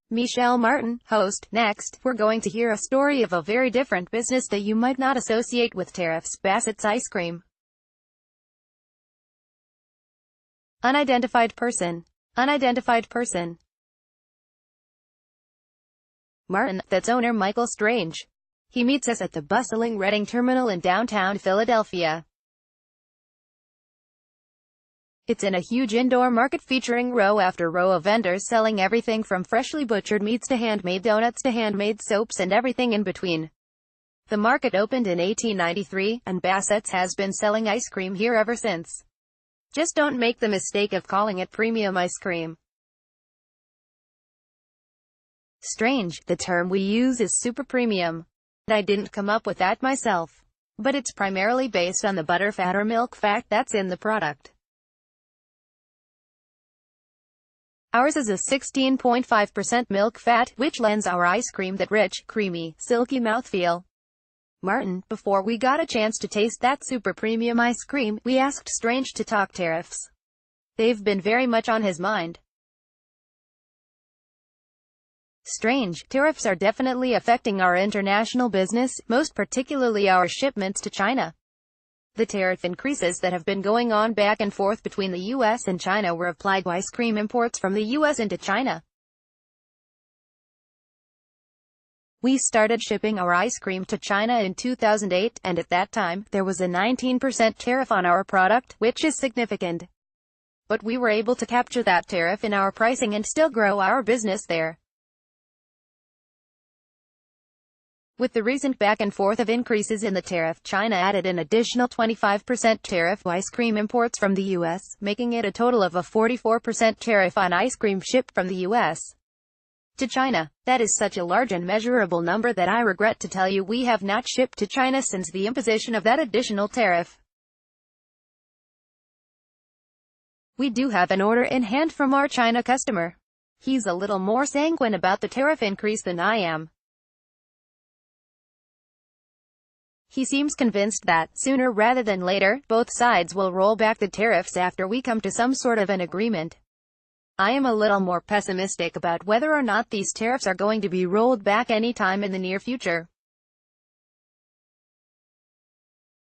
MICHEL MARTIN, host. Next, we're going to hear a story of a very different business that you might not associate with tariffs: Bassetts Ice Cream. Unidentified person. Unidentified person. Martin, that's owner Michael Strange. He meets us at the bustling Reading Terminal in downtown Philadelphia. It's in a huge indoor market featuring row after row of vendors selling everything from freshly butchered meats to handmade donuts to handmade soaps and everything in between. The market opened in 1893, and Bassett's has been selling ice cream here ever since. Just don't make the mistake of calling it premium ice cream. Strange, the term we use is super premium. I didn't come up with that myself. But it's primarily based on the butter fat or milk fat that's in the product. Ours is a 16.5% milk fat, which lends our ice cream that rich, creamy, silky mouthfeel. Martin, before we got a chance to taste that super premium ice cream, we asked Strange to talk tariffs. They've been very much on his mind. Strange, tariffs are definitely affecting our international business, most particularly our shipments to China. The tariff increases that have been going on back and forth between the U.S. and China were applied to ice cream imports from the U.S. into China. We started shipping our ice cream to China in 2008, and at that time, there was a 19% tariff on our product, which is significant. But we were able to capture that tariff in our pricing and still grow our business there. With the recent back and forth of increases in the tariff, China added an additional 25% tariff on ice cream imports from the U.S., making it a total of a 44% tariff on ice cream shipped from the U.S. to China. That is such a large and measurable number that I regret to tell you we have not shipped to China since the imposition of that additional tariff. We do have an order in hand from our China customer. He's a little more sanguine about the tariff increase than I am. He seems convinced that, sooner rather than later, both sides will roll back the tariffs after we come to some sort of an agreement. I am a little more pessimistic about whether or not these tariffs are going to be rolled back anytime in the near future.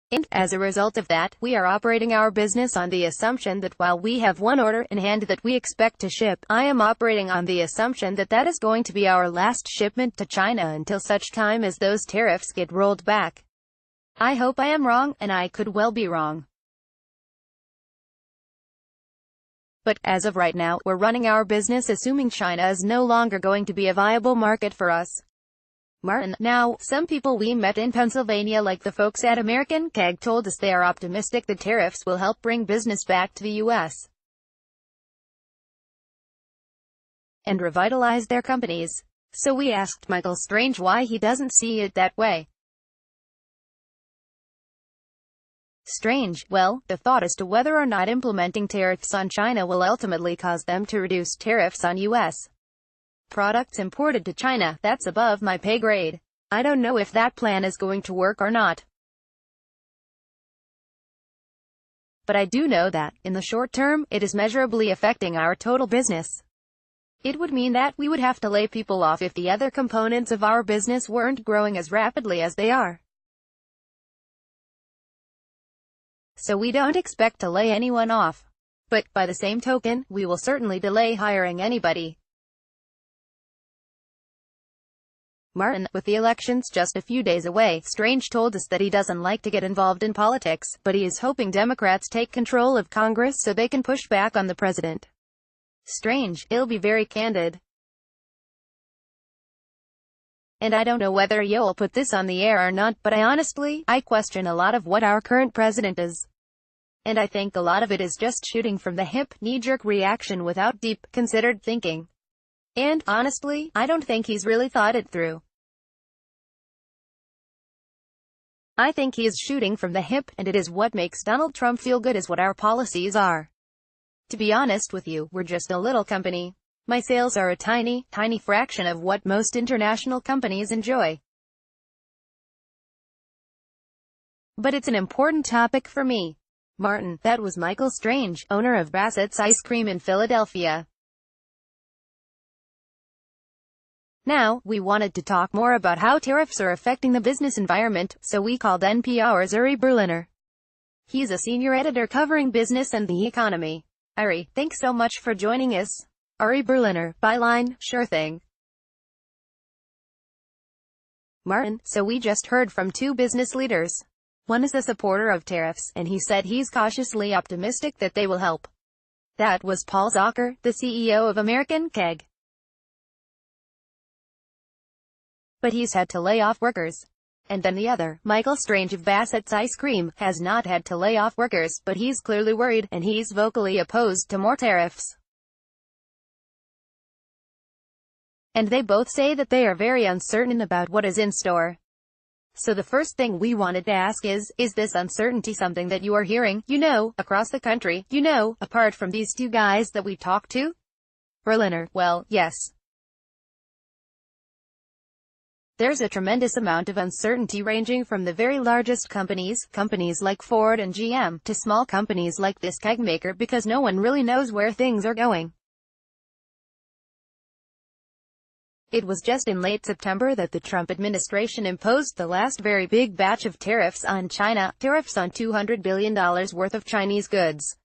And, as a result of that, we are operating our business on the assumption that while we have one order in hand that we expect to ship, I am operating on the assumption that that is going to be our last shipment to China until such time as those tariffs get rolled back. I hope I am wrong, and I could well be wrong. But, as of right now, we're running our business assuming China is no longer going to be a viable market for us. Martin, now, some people we met in Pennsylvania like the folks at American Keg told us they are optimistic the tariffs will help bring business back to the U.S. and revitalize their companies. So we asked Michael Strange why he doesn't see it that way. Strange, well, the thought as to whether or not implementing tariffs on China will ultimately cause them to reduce tariffs on U.S. products imported to China, that's above my pay grade. I don't know if that plan is going to work or not. But I do know that, in the short term, it is measurably affecting our total business. It would mean that we would have to lay people off if the other components of our business weren't growing as rapidly as they are. So we don't expect to lay anyone off. But, by the same token, we will certainly delay hiring anybody. Martin, with the elections just a few days away, Strange told us that he doesn't like to get involved in politics, but he is hoping Democrats take control of Congress so they can push back on the president. Strange, he'll be very candid. And I don't know whether you'll put this on the air or not, but I question a lot of what our current president is. And I think a lot of it is just shooting from the hip, knee-jerk reaction without deep, considered thinking. And, honestly, I don't think he's really thought it through. I think he is shooting from the hip, and it is what makes Donald Trump feel good is what our policies are. To be honest with you, we're just a little company. My sales are a tiny, tiny fraction of what most international companies enjoy. But it's an important topic for me. Martin. That was Michael Strange, owner of Bassetts Ice Cream in Philadelphia. Now, we wanted to talk more about how tariffs are affecting the business environment, so we called NPR's Uri Berliner. He's a senior editor covering business and the economy. Uri, thanks so much for joining us. Uri Berliner, byline, sure thing. Martin, so we just heard from two business leaders. One is a supporter of tariffs, and he said he's cautiously optimistic that they will help. That was Paul Zocker, the CEO of American Keg. But he's had to lay off workers. And then the other, Michael Strange of Bassett's Ice Cream, has not had to lay off workers, but he's clearly worried, and he's vocally opposed to more tariffs. And they both say that they are very uncertain about what is in store. So the first thing we wanted to ask is this uncertainty something that you are hearing, across the country, apart from these two guys that we talked to? Berliner, well, yes. There's a tremendous amount of uncertainty ranging from the very largest companies like Ford and GM, to small companies like this keg maker because no one really knows where things are going. It was just in late September that the Trump administration imposed the last very big batch of tariffs on China, tariffs on $200 billion worth of Chinese goods.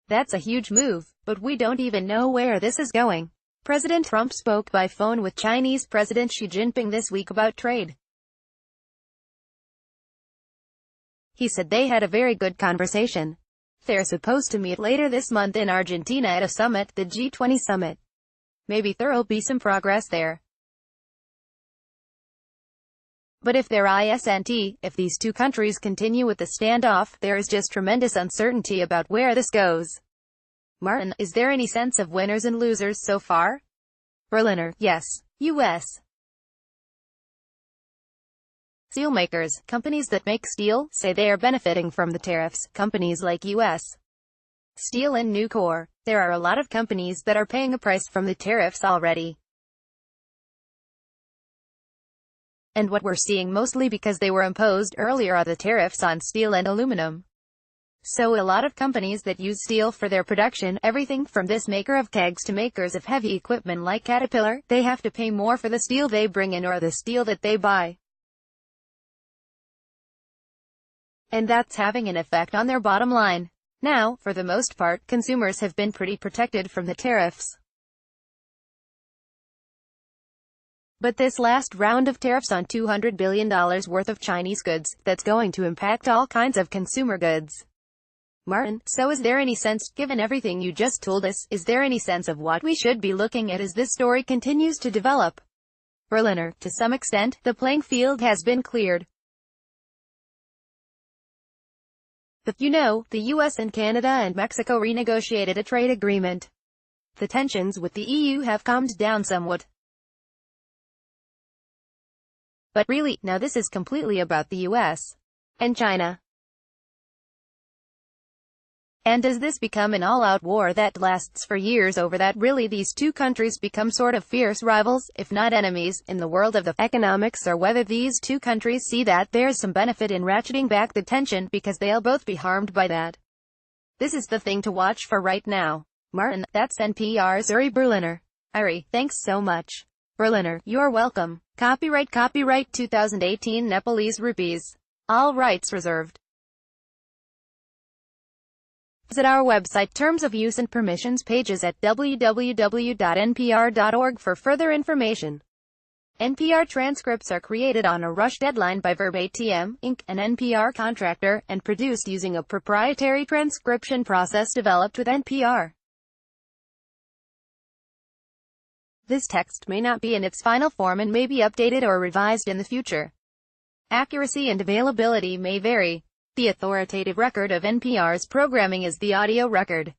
That's a huge move, but we don't even know where this is going. President Trump spoke by phone with Chinese President Xi Jinping this week about trade. He said they had a very good conversation. They're supposed to meet later this month in Argentina at a summit, the G20 summit. Maybe there'll be some progress there. But if there isn't, if these two countries continue with the standoff, there is just tremendous uncertainty about where this goes. Martin, is there any sense of winners and losers so far? Berliner, yes. U.S. Steelmakers, companies that make steel, say they are benefiting from the tariffs. Companies like U.S. Steel and Nucor. There are a lot of companies that are paying a price from the tariffs already. And what we're seeing mostly because they were imposed earlier are the tariffs on steel and aluminum. So a lot of companies that use steel for their production, everything from this maker of kegs to makers of heavy equipment like Caterpillar, they have to pay more for the steel they bring in or the steel that they buy. And that's having an effect on their bottom line. Now, for the most part, consumers have been pretty protected from the tariffs. But this last round of tariffs on $200 billion worth of Chinese goods, that's going to impact all kinds of consumer goods. Martin, so is there any sense, given everything you just told us, is there any sense of what we should be looking at as this story continues to develop? Berliner, to some extent, the playing field has been cleared. The US and Canada and Mexico renegotiated a trade agreement. The tensions with the EU have calmed down somewhat. But really, now this is completely about the US and China. And does this become an all-out war that lasts for years over that? Really, these two countries become sort of fierce rivals, if not enemies, in the world of the economics, or whether these two countries see that there's some benefit in ratcheting back the tension, because they'll both be harmed by that. This is the thing to watch for right now. Martin, that's NPR's Uri Berliner. Uri, thanks so much. Berliner, you're welcome. Copyright 2018 Nepalese rupees. All rights reserved. Visit our website Terms of Use and Permissions pages at www.npr.org for further information. NPR transcripts are created on a rush deadline by Verbatim, Inc., an NPR contractor, and produced using a proprietary transcription process developed with NPR. This text may not be in its final form and may be updated or revised in the future. Accuracy and availability may vary. The authoritative record of NPR's programming is the audio record.